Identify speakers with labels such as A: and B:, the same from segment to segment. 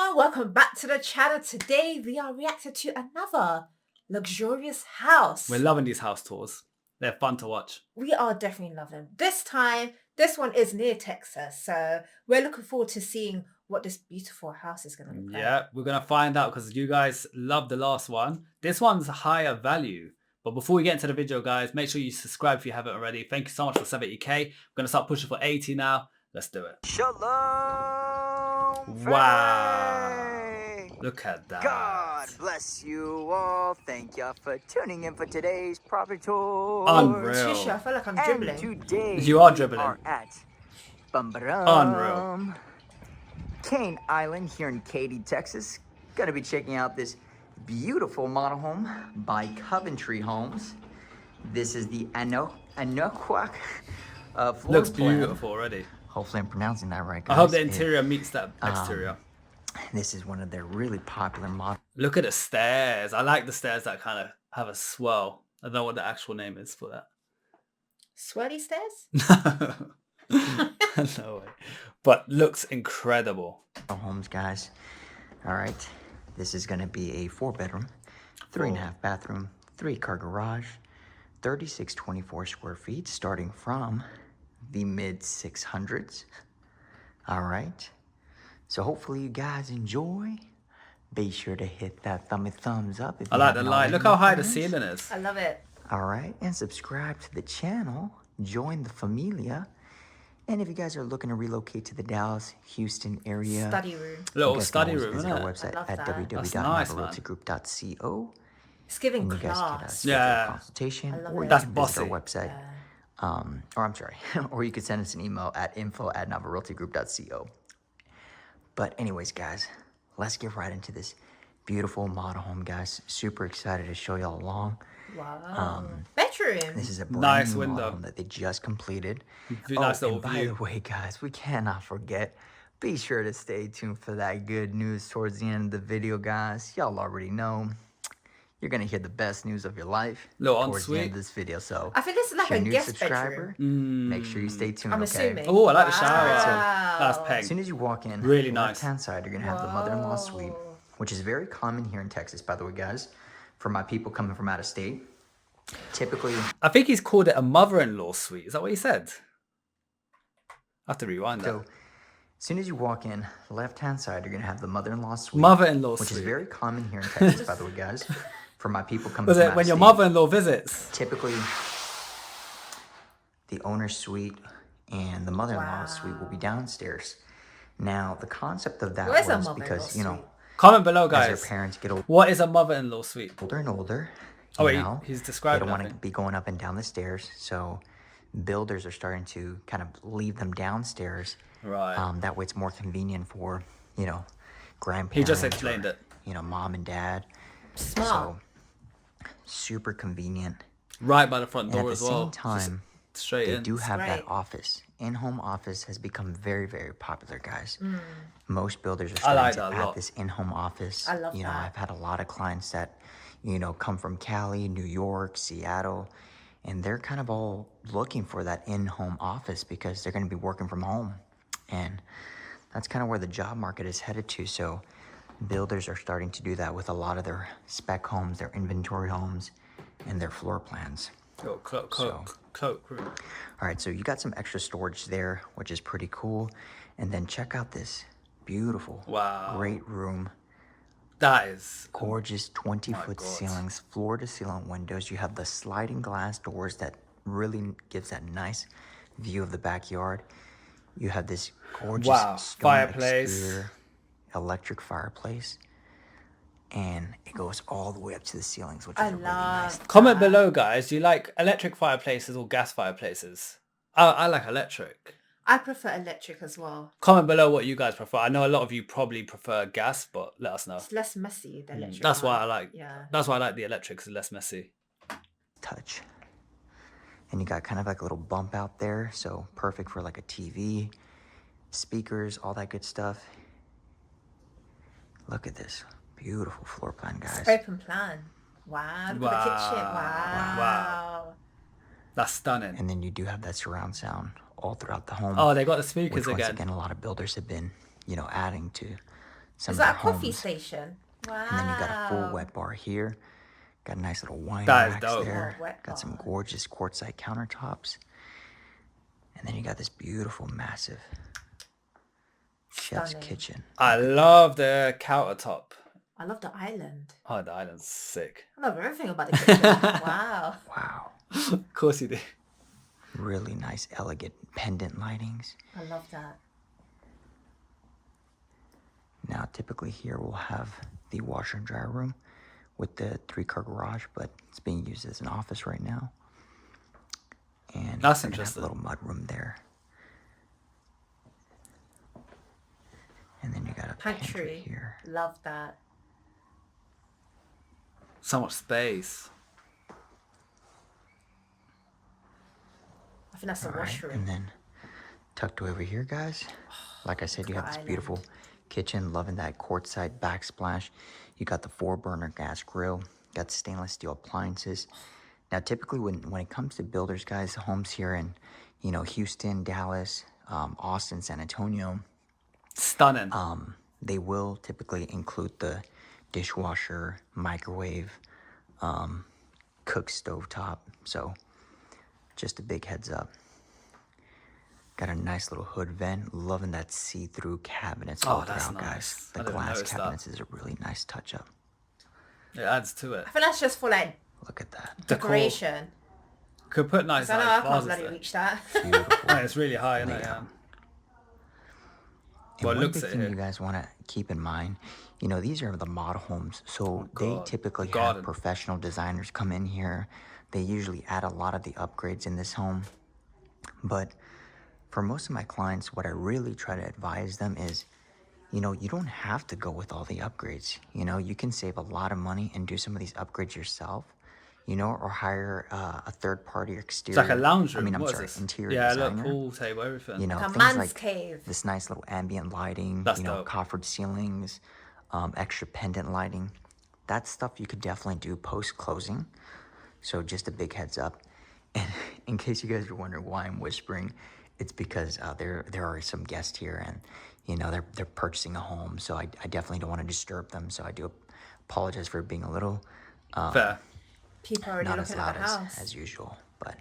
A: everyone, welcome back to the channel. Today we are reacting to another luxurious house.
B: We're loving these house tours. They're fun to watch.
A: We are definitely loving them. This time, this one is near Texas, so we're looking forward to seeing what this beautiful house is going to look like.
B: Yeah, we're going to find out because you guys loved the last one. This one's higher value. But before we get into the video, guys, make sure you subscribe if you haven't already. Thank you so much for 70k. We're going to start pushing for 80 now. Let's do it.
C: Shalom.
B: Wow. Look at that.
C: God bless you all. Thank you for tuning in for today's property tour.
B: Unreal.
A: Trisha, I feel like I'm dribbling.
C: And today
B: you are dribbling.
C: We are at
B: Unreal.
C: Cane Island here in Katy, Texas. Gonna be checking out this beautiful model home by Coventry Homes. This is the Anahuac floor
B: Looks
C: plan.
B: beautiful already.
C: Hopefully I'm pronouncing that right, guys.
B: I hope the interior meets that exterior.
C: This is one of their really popular models.
B: Look at the stairs. I like the stairs that kind of have a swell. I don't know what the actual name is for that.
A: Swirly stairs?
B: No way. But looks incredible.
C: Homes, guys. All right. This is going to be a 4-bedroom, 3.5 bathroom, 3-car garage, 3624 square feet, starting from the mid 600s. All right. So hopefully you guys enjoy. Be sure to hit that thumbs up. If
B: I like the light. Look how high the ceiling is.
A: I love it.
C: All right. And subscribe to the channel. Join the familia. And if you guys are looking to relocate to the Dallas, Houston area,
A: Study room.
B: Little study room,
C: visit
B: isn't
C: our
B: it?
C: website
A: love
C: at
A: that.
C: www.navarotogroup.co.
A: It's giving
C: And you guys
A: class.
C: can schedule
B: Yeah.
C: a consultation,
A: I love
C: or
A: it.
C: you
B: That's
C: can visit our
B: bossy.
C: website. Or I'm sorry, or you could send us an email at info@navarotogroup.co. But anyways, guys, let's get right into this beautiful model home, guys. Super excited to show y'all along.
A: Wow. Bedroom.
C: This is a brand
B: Nice
C: new
B: window.
C: model home that they just completed.
B: Nice little
C: and by
B: view.
C: the way, guys, we cannot forget. Be sure to stay tuned for that good news towards the end of the video, guys. Y'all already know. You're gonna hear the best news of your life
B: Little
C: towards the end
B: ensuite.
C: of this video. So
A: I think this is like
C: if you're
A: a
C: new
A: guest
C: subscriber,
A: bedroom.
C: make sure you stay tuned.
A: I'm
C: okay.
A: assuming.
B: Oh, I like the shower.
A: Wow.
B: That's
C: As
B: peg.
C: soon as you walk in,
B: Really nice.
C: left-hand side, you're gonna have the mother-in-law suite, which is very common here in Texas, by the way, guys. For my people coming from out of state, typically.
B: I think he's called it a mother-in-law suite. Is that what he said? I have to rewind that.
C: So, as soon as you walk in, left-hand side, you're gonna have the mother-in-law suite.
B: Mother-in-law
C: which
B: suite.
C: is very common here in Texas, by the way, guys. For my people coming
B: Was
C: from
B: it
C: out
B: when
C: of
B: your
C: state,
B: mother-in-law visits?
C: typically the owner's suite and the mother-in-law suite will be downstairs. Now, the concept of that
A: Where's a
C: was
A: mother-in-law
C: because, you know,
A: suite?
B: Comment below,
C: as their
B: guys.
C: parents get
B: What is a mother-in-law suite?
C: older and older,
B: Oh,
C: you
B: wait,
C: know,
B: he's
C: they
B: describing
C: don't want to
B: nothing.
C: be going up and down the stairs. So builders are starting to kind of leave them downstairs.
B: Right.
C: That way it's more convenient for, you know, grandparents.
B: He just explained
C: or,
B: it.
C: You know, mom and dad.
A: Smart.
C: So super convenient.
B: Right by the front
C: And at
B: door
C: the
B: as well.
C: same time,
B: Just straight
C: they
B: in.
C: do have
A: Right.
C: that office. In-home office has become very, very popular, guys. Most builders are
B: I like
C: starting
B: that
C: to
B: a
C: add
B: lot.
C: this in-home office.
A: I love
C: You know,
A: that.
C: I've had a lot of clients that, you know, come from Cali, New York, Seattle, and they're kind of all looking for that in-home office because they're going to be working from home. And that's kind of where the job market is headed to. So builders are starting to do that with a lot of their spec homes, their inventory homes, and their floor plans.
B: Cloak room.
C: All right, so you got some extra storage there, which is pretty cool. And then check out this beautiful,
B: Wow.
C: great room.
B: That is
C: Gorgeous 20-foot
B: God.
C: ceilings, floor-to-ceiling windows. You have the sliding glass doors that really gives that nice view of the backyard. You have this gorgeous
B: Wow,
C: stone
B: fireplace.
C: exterior, electric fireplace. And it goes all the way up to the ceilings, which is a really nice.
B: Comment below, guys. Do you like electric fireplaces or gas fireplaces? I like electric.
A: I prefer electric as well.
B: Comment below what you guys prefer. I know a lot of you probably prefer gas, but let us know.
A: It's less messy, the electric
B: That's why
A: one.
B: I like.
A: Yeah.
B: That's why I like the electric. It's less messy.
C: Touch. And you got kind of like a little bump out there, so perfect for like a TV, speakers, all that good stuff. Look at this beautiful floor plan, guys.
A: Open plan. Wow. Look at the kitchen. Wow.
B: That's stunning.
C: And then you do have that surround sound all throughout the home.
B: Oh, they got the speakers
C: which, once
B: again.
C: again, a lot of builders have been, you know, adding to some
A: Is
C: of the
A: that a coffee
C: homes.
A: station? Wow.
C: And then you got a full wet bar here. Got a nice little wine
B: That is
C: racks
B: dope.
C: there.
A: Oh, wet
C: Got some
A: bar.
C: gorgeous quartzite countertops. And then you got this beautiful, massive chef's
A: Stunning.
C: kitchen.
B: I love the countertop.
A: I love the island.
B: Oh, the island's sick.
A: I love everything about the kitchen. Wow.
C: Wow.
B: Of course you do.
C: Really nice, elegant pendant lightings.
A: I love that.
C: Now, typically here we'll have the washer and dryer room with the 3-car garage, but it's being used as an office right now. And
B: That's
C: we're gonna have
B: interesting.
C: a little mud room there. And then you got a pantry
A: Pantry.
C: here.
A: Love that.
B: So much space.
A: I think that's the
C: All right,
A: washroom.
C: and then tucked away over here, guys. Like I said, you
A: Look
C: have
A: at
C: this
A: the
C: beautiful kitchen, loving that quartzite backsplash. You got the 4-burner gas grill, got stainless steel appliances. Now, typically when it comes to builders, guys, homes here in, Houston, Dallas, Austin, San Antonio,
B: Stunning.
C: they will typically include the dishwasher, microwave, cook stovetop. So just a big heads up. Got a nice little hood vent. Loving that see-through cabinets all
B: that's
C: throughout,
B: nice.
C: guys.
B: I
C: The
B: didn't
C: glass
B: notice that.
C: cabinets is a really nice touch-up.
B: It adds to it.
A: I think that's just for like
C: Look at that.
B: Decor.
A: decoration.
B: Could put nice
A: 'Cause I know I
B: like
A: can't
B: vases
A: bloody
B: there.
A: reach that.
C: Beautiful.
B: Yeah, it's really high, isn't it? Yeah.
C: And
B: Well, it
C: one
B: looks
C: big
B: it
C: thing
B: here.
C: you guys want to keep in mind, these are the model homes, so they
B: God.
C: typically
B: The
C: have
B: garden.
C: professional designers come in here. They usually add a lot of the upgrades in this home. But for most of my clients, what I really try to advise them is, you don't have to go with all the upgrades. You can save a lot of money and do some of these upgrades yourself, or hire a third-party exterior.
B: It's like a lounge room.
C: I'm
B: what
C: sorry,
B: is this?
C: interior
B: Yeah,
C: designer.
B: look, pool table, everything.
A: Like a
C: Things
A: man's
C: like
A: cave.
C: this nice little ambient lighting,
B: That's dope.
C: coffered ceilings, extra pendant lighting. That stuff you could definitely do post-closing. So just a big heads up. And in case you guys are wondering why I'm whispering, it's because there are some guests here, and they're purchasing a home, so I definitely don't want to disturb them. So I do apologize for being a little
B: Fair.
A: People already
C: not as
A: looking at
C: loud
A: the house.
C: as usual, but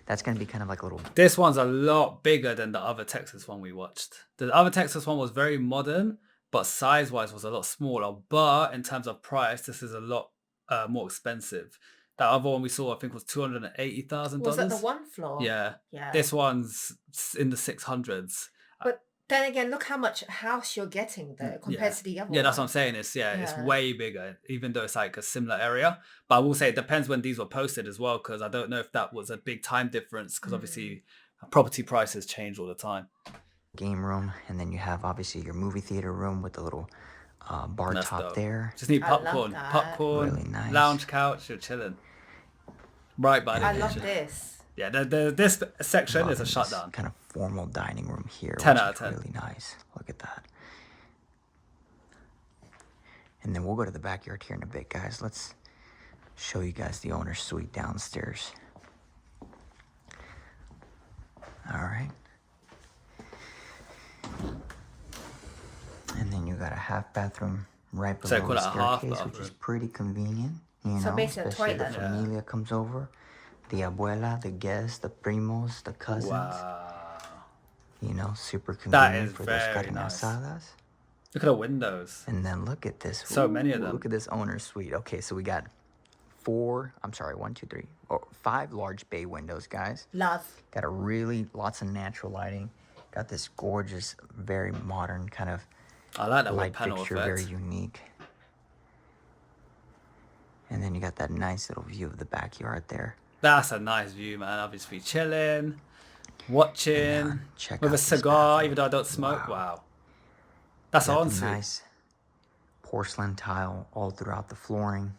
C: that's gonna be kind of like a little.
B: This one's a lot bigger than the other Texas one we watched. The other Texas one was very modern, but size-wise was a lot smaller. But in terms of price, this is a lot more expensive. That other one we saw, I think, was $280,000.
A: Was that the one floor?
B: Yeah.
A: Yeah.
B: This one's in the 600s.
A: But then again, look how much house you're getting though compared to the other
B: Yeah, that's what
A: one.
B: I'm saying. It's
A: Yeah.
B: way bigger, even though it's like a similar area. But I will say it depends when these were posted as well, because I don't know if that was a big time difference, because obviously property prices change all the time.
C: Game room, and then you have obviously your movie theater room with the little bar
B: That's
C: top
B: dope.
C: there.
B: Just need
A: I love
B: popcorn.
A: that.
B: Popcorn,
C: Really nice.
B: lounge couch, you're chilling. Right by the
A: I love
B: kitchen.
A: this.
B: Yeah, this section is
C: Loving
B: a
C: this
B: shutdown.
C: kind of formal dining room here.
B: 10
C: which
B: out of
C: is
B: 10.
C: Really nice. Look at that. And then we'll go to the backyard here in a bit, guys. Let's show you guys the owner's suite downstairs. All right. And then you got a half bathroom right
B: So I
C: below
B: call
C: the
B: it a half
C: staircase, which is
B: bathroom.
C: pretty convenient. You
A: So
C: know,
A: basically a
C: especially if the
A: toilet.
B: Yeah.
C: familia comes over, the abuela, the guests, the primos, the cousins.
B: Wow.
C: Super
B: That
C: convenient
B: is
C: for those
B: very
C: carne
B: nice.
C: asadas.
B: Look at the windows.
C: And then look at this.
B: So many of
C: Ooh,
B: them.
C: Look at this owner's suite. Okay, so we got 5 large bay windows, guys.
A: Love.
C: Got lots of natural lighting. Got this gorgeous, very modern kind of
B: I like that wood
C: light
B: panel
C: fixture,
B: effect.
C: very unique. And then you got that nice little view of the backyard there.
B: That's a nice view, man. Obviously chilling, watching,
C: check
B: with
C: out
B: a
C: this
B: cigar,
C: bathroom.
B: even though I don't smoke.
C: Wow.
B: Wow. That's
C: Got
B: on
C: the
B: suite.
C: nice porcelain tile all throughout the flooring.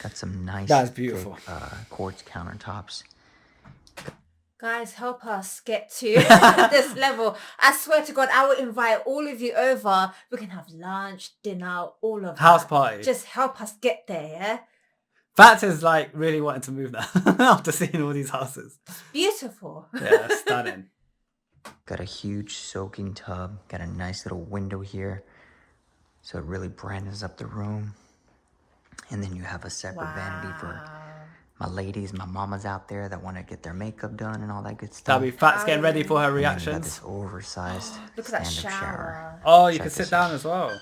C: Got some nice
B: That's beautiful.
C: thick, quartz countertops.
A: Guys, help us get to this level. I swear to God, I will invite all of you over. We can have lunch, dinner, all of
B: House
A: that.
B: party.
A: Just help us get there, yeah?
B: Fats is like really wanting to move now after seeing all these houses.
A: Beautiful.
B: Yeah, stunning.
C: Got a huge soaking tub. Got a nice little window here. So it really brightens up the room. And then you have a separate vanity for my ladies, my mamas out there that want to get their makeup done and all that good stuff.
B: That'll be Fats getting ready for her
C: And then you got
B: reactions.
C: this oversized
A: Look at that
C: stand-up shower.
A: shower.
B: Oh, you
C: Check
B: can sit
C: this
B: down
C: out.
B: as well.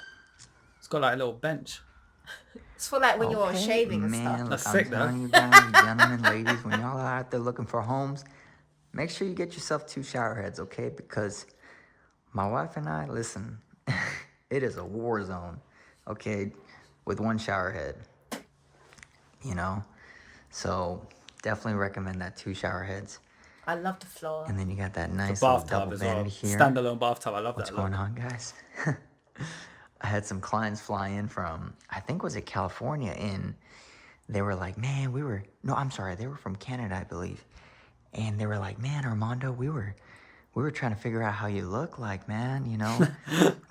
B: It's got like a little bench.
A: It's for like when you're
C: Okay,
A: shaving and
C: man,
A: stuff.
B: That's
C: look,
B: sick,
C: I'm
B: though.
C: telling you guys, gentlemen, ladies, when y'all are out there looking for homes, make sure you get yourself 2 shower heads, okay? Because my wife and I, listen, it is a war zone, okay, with 1 shower head, you know? So definitely recommend that 2 shower heads.
A: I love the floor.
C: And then you got that nice little
B: Bathtub
C: double
B: as well.
C: vanity here.
B: Standalone bathtub. I love
C: What's
B: that.
C: going on, guys? I had some clients fly in from, I think was it California, and they were like, man, they were from Canada, I believe. And they were like, man, Armando, we were trying to figure out how you look like, man, you know?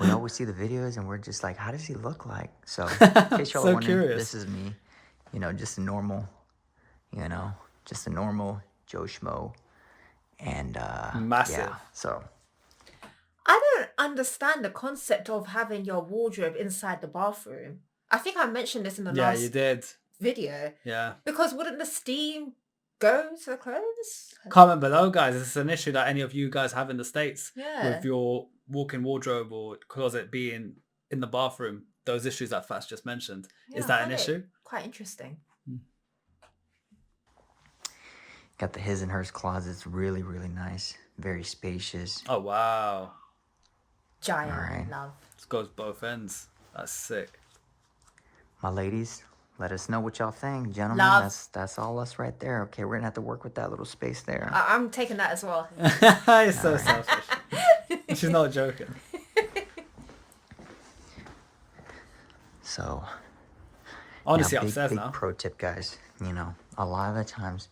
C: We always see the videos and we're just like, how does he look like? So, in case y'all
B: So
C: are wondering,
B: curious.
C: this is me, you know, just a normal Joe Schmo. And,
B: Massive.
C: yeah, so.
A: I don't understand the concept of having your wardrobe inside the bathroom. I think I mentioned this in the
B: Yeah,
A: last
B: you did.
A: video.
B: Yeah.
A: Because wouldn't the steam go to the clothes?
B: Comment below, guys. This is an issue that any of you guys have in the States
A: Yeah.
B: with your walk-in wardrobe or closet being in the bathroom. Those issues that Fats just mentioned.
A: Yeah,
B: Is
A: I
B: that an
A: find it
B: issue?
A: Quite interesting.
C: Got the his and hers closets, really, really nice. Very spacious.
B: Oh, wow.
A: Giant
C: Alright.
A: love.
B: This goes both ends. That's sick.
C: My ladies, let us know what y'all think. Gentlemen,
A: Love.
C: that's all us right there. Okay, we're gonna have to work with that little space there.
A: I'm taking that as well.
B: It's so selfish. She's not joking.
C: So,
B: Honestly,
C: big,
B: upstairs
C: big
B: now.
C: pro tip, guys. You know, a lot of the times,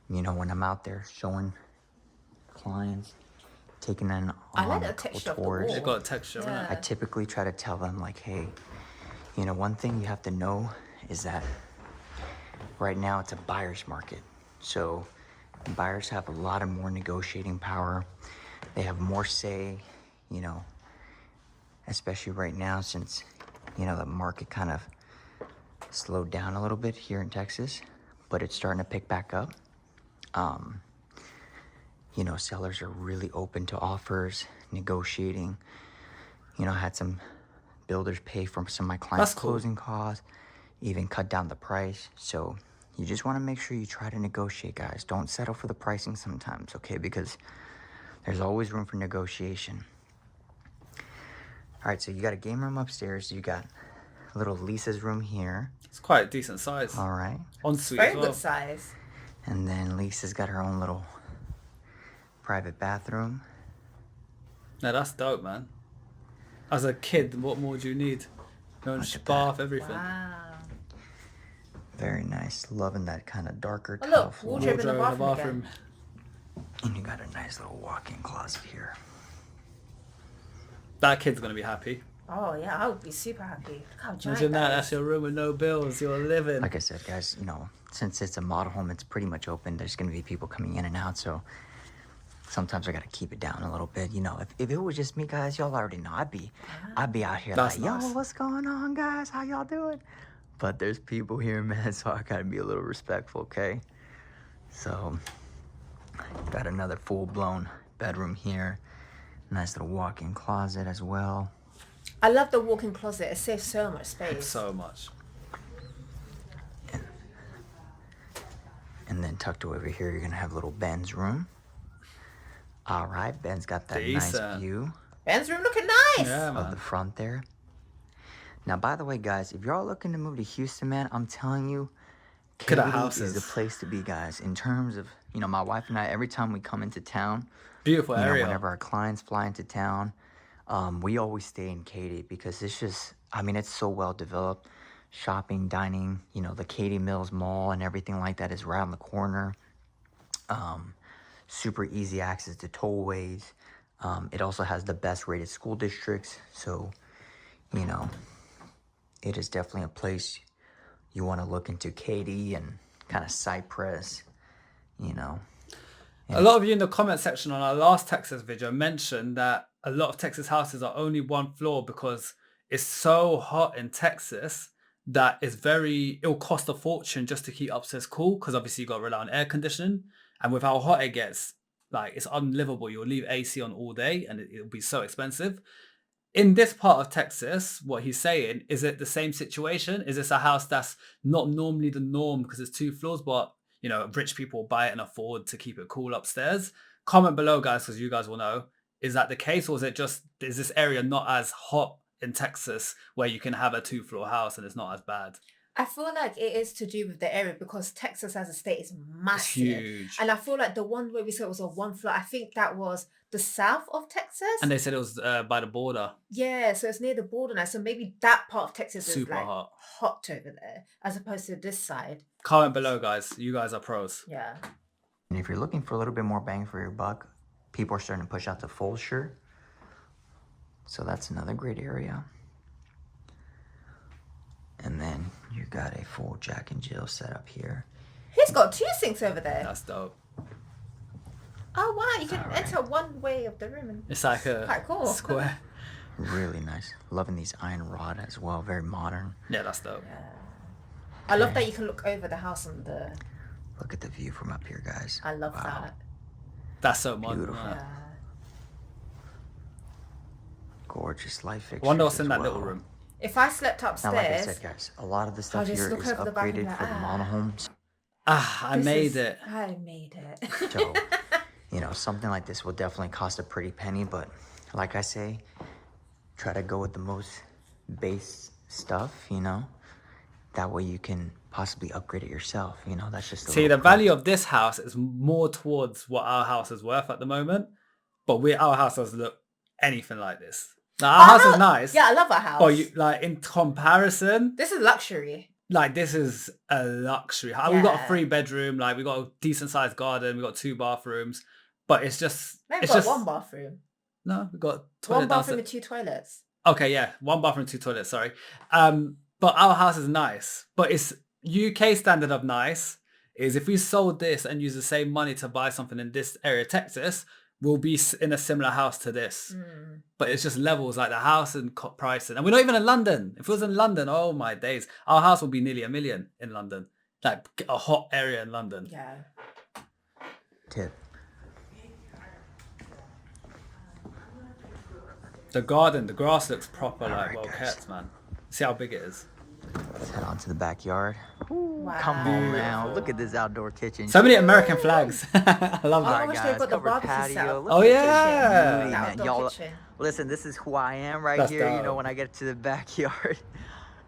C: you know, when I'm out there showing clients, taking them
A: I like
C: on
A: the
C: a couple
A: texture of the
C: tours,
A: wall.
B: They've got a texture,
A: Yeah.
C: I typically try to tell them, like, hey, you know, one thing you have to know is that right now it's a buyer's market. So buyers have a lot of more negotiating power. They have more say, you know, especially right now since, you know, the market kind of slowed down a little bit here in Texas, but it's starting to pick back up. You know, sellers are really open to offers, negotiating. You know, I had some builders pay for some of my clients'
B: That's cool.
C: closing costs, even cut down the price. So you just want to make sure you try to negotiate, guys. Don't settle for the pricing sometimes, okay? Because there's always room for negotiation. All right, so you got a game room upstairs. You got a little Lisa's room here.
B: It's quite a decent size.
C: All right.
B: Ensuite
A: Very
B: as well.
A: good size.
C: And then Lisa's got her own little private bathroom.
B: No, that's dope, man. As a kid, what more do you need? Your own
C: Look at
B: bath, everything.
A: Wow.
C: Very nice. Loving that kind of darker
A: Oh,
C: tile
A: look,
C: floor.
A: wardrobe in the
B: Wardrobe in the
A: bathroom
B: bathroom.
C: And you got a nice little walk-in closet here.
B: That kid's gonna be happy.
A: Oh yeah, I would be super happy. Look how giant
B: Imagine that.
A: that
B: That's
A: is.
B: your room with no bills. You're living.
C: Like I said, guys, you know, since it's a model home, it's pretty much open. There's going to be people coming in and out, so sometimes I got to keep it down a little bit. You know, if it was just me, guys, y'all already know. I'd be out here
B: That's
C: like, yo,
B: nice.
C: what's going on, guys? How y'all doing? But there's people here, man, so I got to be a little respectful, okay? So, got another full-blown bedroom here. Nice little walk-in closet as well.
A: I love the walk-in closet. It saves so much space.
B: So much.
C: And then tucked away over here, you're gonna have little Ben's room. All right, Ben's got that nice
B: Decent.
C: view
A: Ben's room looking nice.
B: Yeah,
C: of the
B: man.
C: front there. Now, by the way, guys, if you're all looking to move to Houston, man, I'm telling you,
B: Look at the
C: Katy is
B: houses.
C: the place to be, guys. In terms of, you know, my wife and I, every time we come into town,
B: Beautiful
C: you know,
B: area.
C: whenever our clients fly into town, we always stay in Katy because it's just, I mean, it's so well developed. Shopping, dining, you know, the Katy Mills Mall and everything like that is right on the corner. Super easy access to tollways. It also has the best rated school districts. So, you know, it is definitely a place you want to look into. Katy and kind of Cypress, you know.
B: A lot of you in the comment section on our last Texas video mentioned that a lot of Texas houses are only one floor because it's so hot in Texas that it'll cost a fortune just to keep upstairs cool, because obviously you got to rely on air conditioning, and with how hot it gets, like, it's unlivable. You'll leave AC on all day and it'll be so expensive. In this part of Texas, what he's saying, is it the same situation? Is this a house that's not normally the norm because it's 2 floors, but you know, rich people buy it and afford to keep it cool upstairs? Comment below, guys, because you guys will know. Is that the case, or is this area not as hot in Texas where you can have a 2-floor house and it's not as bad?
A: I feel like it is to do with the area, because Texas as a state is massive.
B: It's huge.
A: And I feel like the one where we said it was a 1 floor, I think that was the south of Texas.
B: And they said it was by the border.
A: Yeah, so it's near the border now. So maybe that part of Texas is
B: Super
A: like
B: hot
A: over there, as opposed to this side.
B: Comment below, guys. You guys are pros.
A: Yeah.
C: And if you're looking for a little bit more bang for your buck, people are starting to push out the Fulshire. So that's another great area. And then you got a full Jack and Jill setup here.
A: He's got 2 sinks over there.
B: That's dope.
A: Oh wow, you can enter one way of the room. And
B: It's like a
A: quite cool.
B: square.
C: Really nice. Loving these iron rod as well. Very modern.
B: Yeah, that's dope.
A: Yeah. I love that you can look over the house and
C: Look at the view from up here, guys.
A: I love that.
B: That's so modern.
C: Beautiful.
B: Right?
A: Yeah.
C: Gorgeous light fixtures.
B: I wonder what's in
C: as
B: that
C: well.
B: little room.
A: If I slept
C: Now,
A: upstairs,
C: like I said, guys, a lot of the stuff
A: just
C: here
A: look
C: is
A: over the back and be
C: upgraded
A: like,
C: for the monohomes.
B: I made it.
A: I made it.
C: So, you know, something like this will definitely cost a pretty penny, but like I say, try to go with the most base stuff, you know? That way you can possibly upgrade it yourself, you know? That's just
B: See, the value of this house is more towards what our house is worth at the moment, but our house doesn't look anything like this. Now, our house is nice.
A: Yeah, I love our house.
B: But like in comparison,
A: This is luxury.
B: like this is a luxury. We've got a 3-bedroom, like we got a decent sized garden, we got 2 bathrooms, but it's just
A: Maybe
B: it's
A: got
B: just
A: 1 bathroom.
B: No, we got
A: 1
B: toilet
A: bathroom
B: downstairs.
A: and 2 toilets.
B: Okay, yeah, 1 bathroom, 2 toilets. Sorry, but our house is nice. But it's UK standard of nice. Is if we sold this and used the same money to buy something in this area, Texas, we'll be in a similar house to this. But it's just levels, like the house and pricing. And we're not even in London. If it was in London, oh my days, our house will be nearly $1 million in London, like a hot area in London.
A: Yeah.
C: tip.
B: The garden, the grass looks proper, like
C: Alright,
B: well
C: guys.
B: kept, man. See how big it is.
C: Let's head on to the backyard.
A: Wow.
C: Come on now, look at this outdoor kitchen.
B: So many American flags. I love
A: Oh,
B: that.
A: I wish they've got the
C: covered
A: barbecue
C: patio.
A: setup.
C: Look
B: Oh
C: at this
B: yeah.
C: beauty,
A: The
C: man.
A: outdoor
C: Y'all,
A: kitchen.
C: listen, this is who I am right
B: That's
C: here. You know,
B: dope.
C: when I get to the backyard,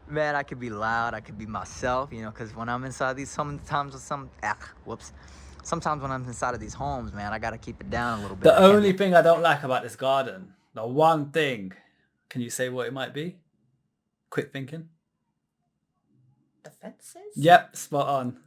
C: man, I could be loud. I could be myself. You know, because when I'm inside these, sometimes when I'm inside of these homes, man, I gotta keep it down a little bit.
B: The only thing I don't like about this garden, the one thing, can you say what it might be? Quick thinking.
A: The fences?
B: Yep, spot on.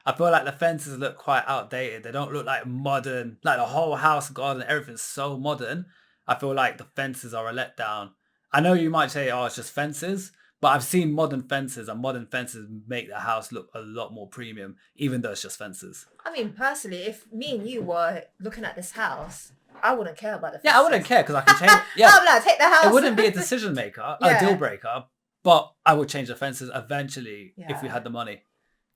B: I feel like the fences look quite outdated. They don't look like modern. Like the whole house, garden, everything's so modern. I feel like the fences are a letdown. I know you might say, oh, it's just fences. But I've seen modern fences, and modern fences make the house look a lot more premium, even though it's just fences.
A: I mean, personally, if me and you were looking at this house, I wouldn't care about the fences.
B: Yeah, I wouldn't care because I can change it. Yeah,
A: I'm like, take the house.
B: it wouldn't be a decision maker, a
A: Yeah.
B: deal breaker, but I would change the fences eventually if we
A: Yeah.
B: had the money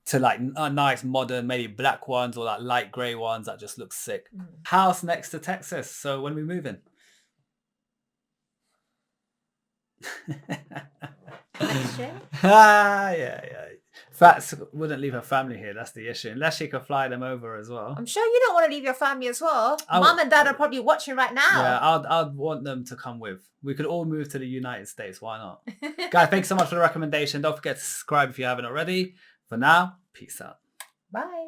B: to like a nice modern, maybe black ones or like light grey ones that just look sick. House next to Texas. So when are we moving? Yeah. Fats wouldn't leave her family here. That's the issue. Unless she could fly them over as well.
A: I'm sure you don't want to leave your family as well.
B: I
A: Mum
B: would-
A: and Dad are probably watching right now.
B: Yeah, I'd want them to come with. We could all move to the United States. Why not? Guys, thanks so much for the recommendation. Don't forget to subscribe if you haven't already. For now, peace out.
A: Bye.